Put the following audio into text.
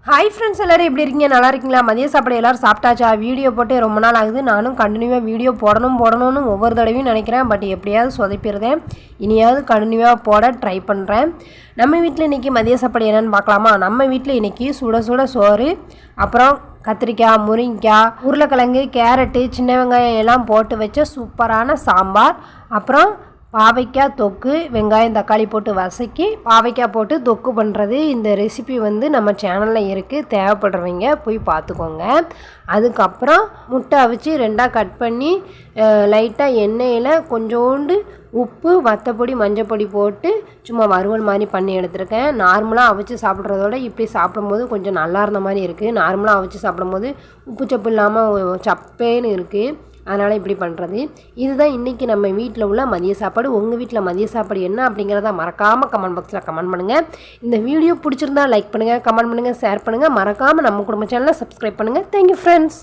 Hi friends, எல்லோரும் எப்படி இருக்கீங்க? நல்லா இருக்கீங்களா? மதிய சாப்பாடு எல்லோரும் சாப்பிட்டாச்சா? வீடியோ போட்டு ரொம்ப நாள் ஆகுது. நானும் கண்டினியூவாக வீடியோ போடணும்னு ஒவ்வொரு தடவையும் நினைக்கிறேன். பட் எப்படியாவது சொதப்பிடுறேன். இனியாவது கண்டினியூவாக போட ட்ரை பண்ணுறேன். நம்ம வீட்டில் இன்றைக்கி மதிய சாப்பாடு என்னென்னு பார்க்கலாமா? நம்ம வீட்டில் இன்றைக்கி சுட சுட சோறு, அப்புறம் கத்திரிக்காய், முருங்கைக்காய், உருளைக்கிழங்கு, கேரட்டு, சின்ன வெங்காயம் எல்லாம் போட்டு வச்ச சூப்பரான சாம்பார், அப்புறம் பாவைக்காய் தொக்கு, வெங்காயம் தக்காளி போட்டு வதக்கி பாவைக்காய் போட்டு தொக்கு பண்ணுறது. இந்த ரெசிபி நம்ம சேனலில் இருக்குது, தேவைப்படுறவங்க போய் பார்த்துக்கோங்க. அதுக்கப்புறம் முட்டை அவிச்சு ரெண்டாக கட் பண்ணி லைட்டாக எண்ணெயில் கொஞ்சோண்டு உப்பு, வத்தப்பொடி, மஞ்சப்பொடி போட்டு சும்மா வறுவல் மாதிரி பண்ணி எடுத்துருக்கேன். நார்மலாக அவிச்சு சாப்பிட்றதோட இப்படி சாப்பிடும்போது கொஞ்சம் நல்லா இருந்த மாதிரி இருக்குது. நார்மலாக அவிச்சு சாப்பிடும்போது உப்பு சப்பு இல்லாமல் சப்பேன்னு இருக்குது. அதனால் இப்படி பண்ணுறது. இதுதான் இன்றைக்கி நம்ம வீட்டில் உள்ள மதிய சாப்பாடு. உங்கள் வீட்டில் மதிய சாப்பாடு என்ன அப்படிங்கிறத மறக்காமல் கமெண்ட் பாக்ஸில் கமெண்ட் பண்ணுங்கள். இந்த வீடியோ பிடிச்சிருந்தா லைக் பண்ணுங்கள், கமெண்ட் பண்ணுங்கள், ஷேர் பண்ணுங்கள். மறக்காமல் நம்ம குடும்ப சேனலை சப்ஸ்கிரைப் பண்ணுங்கள். Thank you friends.